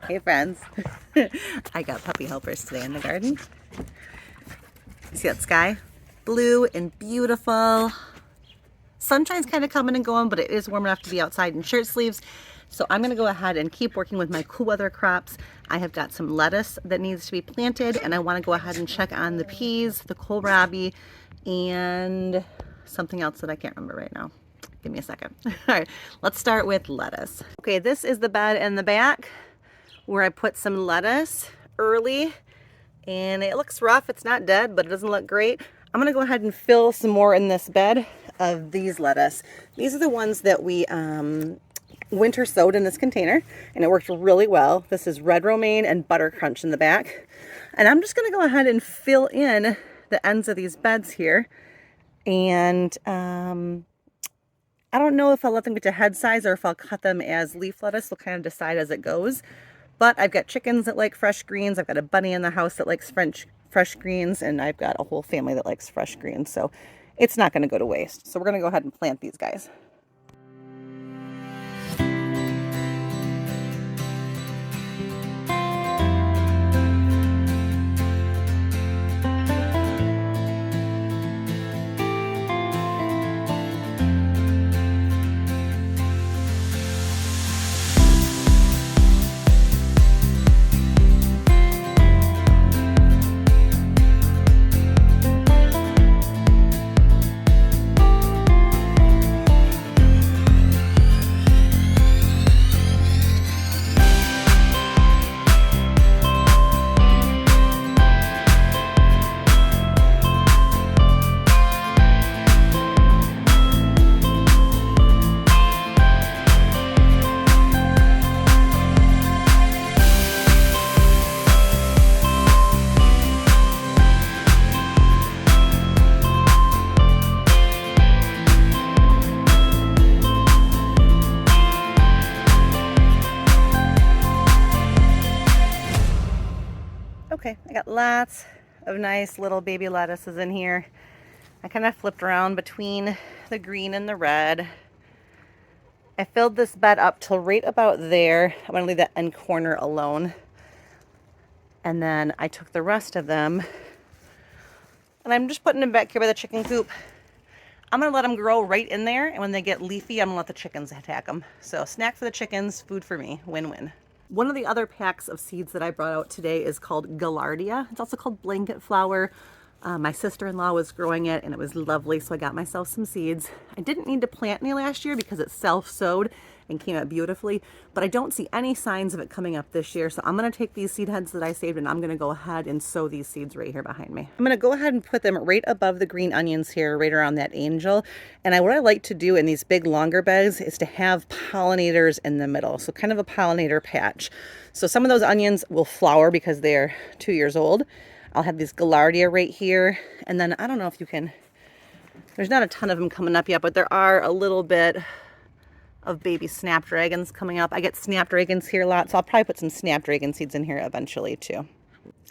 Hey friends. I got puppy helpers today in the garden. See that sky? Blue and beautiful. Sunshine's kind of coming and going, but it is warm enough to be outside in shirt sleeves. So I'm gonna go ahead and keep working with my cool weather crops. I have got some lettuce that needs to be planted, and I wanna go ahead and check on the peas, the kohlrabi, and something else that I can't remember right now. Give me a second. All right, let's start with lettuce. Okay, this is the bed in the back where I put some lettuce early, and it looks rough. It's not dead, but it doesn't look great. I'm gonna go ahead and fill some more in this bed of these lettuce. These are the ones that we winter sowed in this container, and it worked really well. This is red romaine and butter crunch in the back. And I'm just gonna go ahead and fill in the ends of these beds here. And I don't know if I'll let them get to head size or if I'll cut them as leaf lettuce. We'll kind of decide as it goes. But I've got chickens that like fresh greens. I've got a bunny in the house that likes fresh greens, and I've got a whole family that likes fresh greens. So it's not going to go to waste. So we're going to go ahead and plant these guys. Okay, I got lots of nice little baby lettuces in here. I kind of flipped around between the green and the red. I filled this bed up till right about there. I'm gonna leave that end corner alone. And then I took the rest of them and I'm just putting them back here by the chicken coop. I'm gonna let them grow right in there, and when they get leafy, I'm gonna let the chickens attack them. So snack for the chickens, food for me, win-win. One of the other packs of seeds that I brought out today is called Galardia. It's also called blanket flower. My sister-in-law was growing it, and it was lovely, so I got myself some seeds. I didn't need to plant any last year because it's self-sowed and came out beautifully, but I don't see any signs of it coming up this year, so I'm going to take these seed heads that I saved, and I'm going to go ahead and sow these seeds right here behind me. I'm going to go ahead and put them right above the green onions here, right around that angel. And what I like to do in these big, longer beds is to have pollinators in the middle, so kind of a pollinator patch. So some of those onions will flower because they're 2 years old. I'll have these Galardia right here, and then I don't know if you can, there's not a ton of them coming up yet, but there are a little bit of baby snapdragons coming up. I get snapdragons here a lot, so I'll probably put some snapdragon seeds in here eventually too.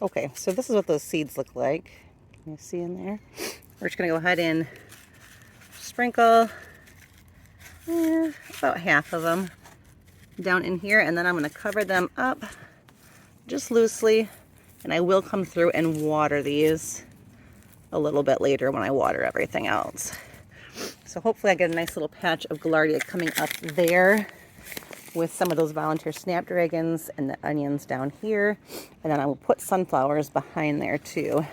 Okay, so this is what those seeds look like. Can you see in there? We're just gonna go ahead and sprinkle about half of them down in here, and then I'm gonna cover them up just loosely, and I will come through and water these a little bit later when I water everything else. So hopefully I get a nice little patch of Galardia coming up there with some of those volunteer snapdragons and the onions down here. And then I will put sunflowers behind there too.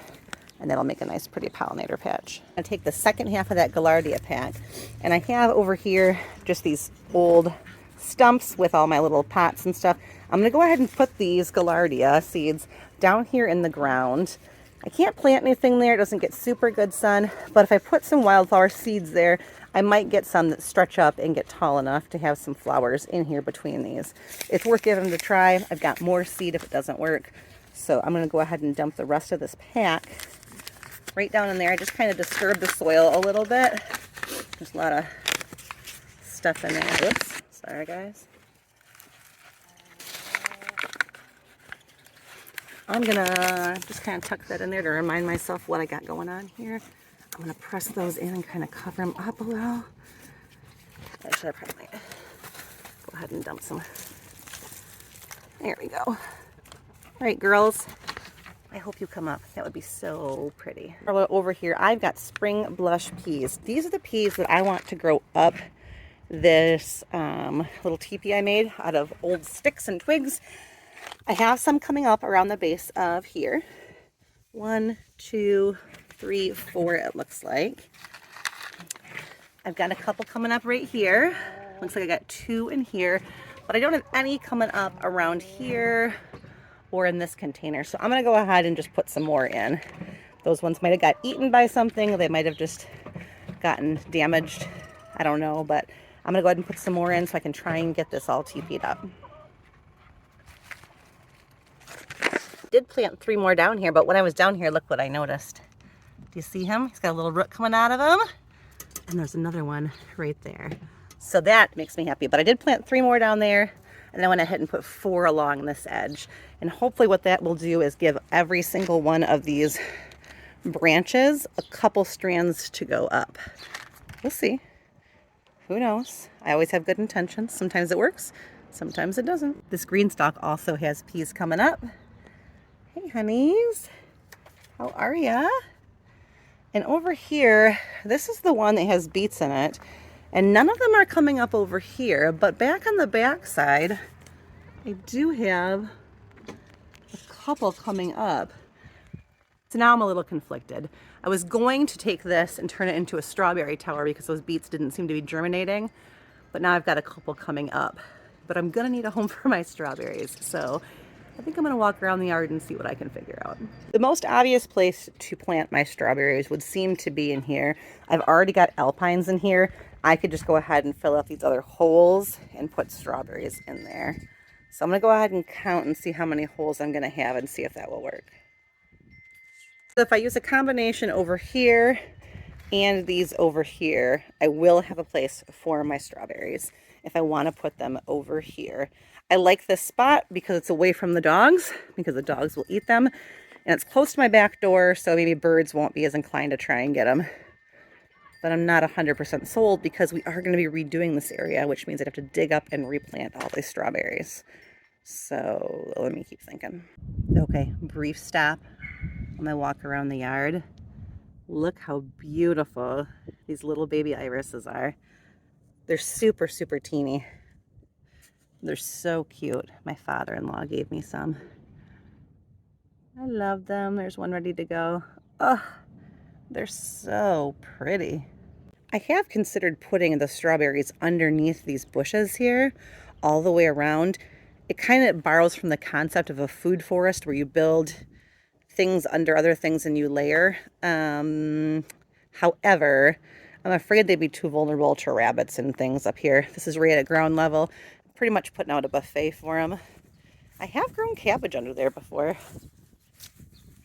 And that'll make a nice pretty pollinator patch. I'm gonna take the second half of that Galardia pack, and I have over here just these old stumps with all my little pots and stuff. I'm gonna go ahead and put these Galardia seeds down here in the ground. I can't plant anything there, it doesn't get super good sun, but if I put some wildflower seeds there, I might get some that stretch up and get tall enough to have some flowers in here between these. It's worth giving them a try. I've got more seed if it doesn't work. So I'm gonna go ahead and dump the rest of this pack right down in there. I just kind of disturb the soil a little bit. There's a lot of stuff in there. Oops, sorry guys. I'm gonna just kind of tuck that in there to remind myself what I got going on here. I'm gonna press those in and kind of cover them up a little. Actually, I probably go ahead and dump some There we go. All right, girls. I hope you come up. That would be so pretty. Over here, I've got spring blush peas. These are the peas that I want to grow up this little teepee I made out of old sticks and twigs. I have some coming up around the base of here. 1, 2, 3, 4, it looks like. I've got a couple coming up right here. Looks like I got 2 in here, but I don't have any coming up around here or in this container. So I'm gonna go ahead and just put some more in. Those ones might have got eaten by something. They might have just gotten damaged. I don't know, but I'm gonna go ahead and put some more in so I can try and get this all teepeed up. Did plant 3 more down here, but when I was down here, look what I noticed. Do you see him? He's got a little root coming out of him. And there's another one right there. So that makes me happy. But I did plant 3 more down there. And then I went ahead and put 4 along this edge. And hopefully what that will do is give every single one of these branches a couple strands to go up. We'll see. Who knows? I always have good intentions. Sometimes it works. Sometimes it doesn't. This green stalk also has peas coming up. Hey, honeys. How are ya? And over here, this is the one that has beets in it. And none of them are coming up over here, but back on the back side, I do have a couple coming up. So now I'm a little conflicted. I was going to take this and turn it into a strawberry tower because those beets didn't seem to be germinating, but now I've got a couple coming up. But I'm gonna need a home for my strawberries, so I think I'm gonna walk around the yard and see what I can figure out. The most obvious place to plant my strawberries would seem to be in here. I've already got alpines in here. I could just go ahead and fill out these other holes and put strawberries in there. So I'm gonna go ahead and count and see how many holes I'm gonna have and see if that will work. So if I use a combination over here and these over here, I will have a place for my strawberries if I want to put them over here. I like this spot because it's away from the dogs, because the dogs will eat them, and it's close to my back door, so maybe birds won't be as inclined to try and get them. But I'm not 100% sold because we are going to be redoing this area, which means I'd have to dig up and replant all these strawberries. So let me keep thinking. Okay, brief stop on my walk around the yard. Look how beautiful these little baby irises are. They're super, super teeny. They're so cute. My father-in-law gave me some. I love them. There's one ready to go. Oh, they're so pretty. I have considered putting the strawberries underneath these bushes here, all the way around. It kind of borrows from the concept of a food forest where you build things under other things and you layer. However, I'm afraid they'd be too vulnerable to rabbits and things up here. This is right at ground level. Pretty much putting out a buffet for them. I have grown cabbage under there before.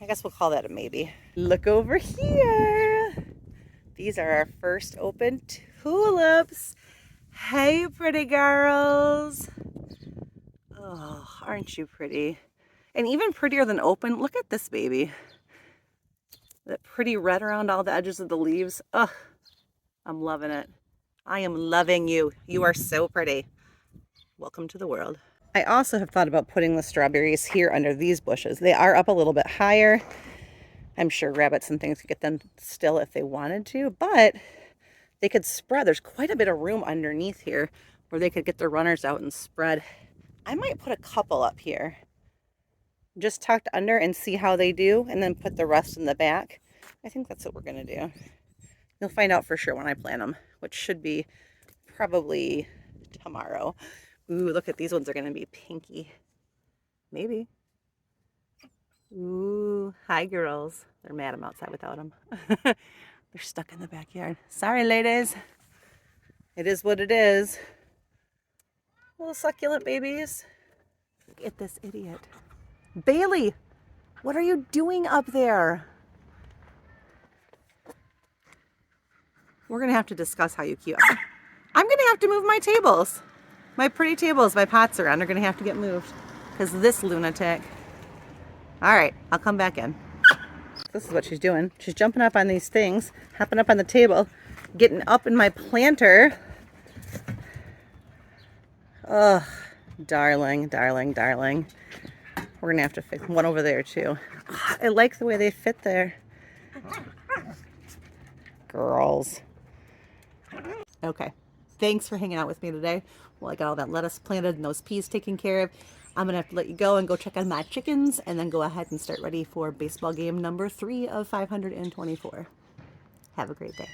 I guess we'll call that a maybe. Look over here. These are our first open tulips. Hey, pretty girls. Oh, aren't you pretty? And even prettier than open, look at this baby. That pretty red around all the edges of the leaves. Ugh, I'm loving it. I am loving you. You are so pretty. Welcome to the world. I also have thought about putting the strawberries here under these bushes. They are up a little bit higher. I'm sure rabbits and things could get them still if they wanted to, but they could spread. There's quite a bit of room underneath here where they could get their runners out and spread. I might put a couple up here, just tucked under and see how they do, and then put the rest in the back. I think that's what we're gonna do. You'll find out for sure when I plant them, which should be probably tomorrow. Ooh, look at these ones are gonna be pinky. Maybe. Ooh, hi girls. They're mad I'm outside without them. They're stuck in the backyard. Sorry, ladies. It is what it is. Little succulent babies. Look at this idiot. Bailey, what are you doing up there? We're gonna have to discuss how you keep. I'm gonna have to move my tables. My pretty tables my pots are on are gonna have to get moved because this lunatic. All right, I'll come back in. This is what she's doing. She's jumping up on these things, hopping up on the table, getting up in my planter. Ugh, Darling, darling, darling. We're gonna have to fix one over there too. I like the way they fit there. Girls. Okay. Thanks for hanging out with me today. Well, I got all that lettuce planted and those peas taken care of. I'm gonna have to let you go and go check on my chickens and then go ahead and start ready for baseball game number 3 of 524. Have a great day.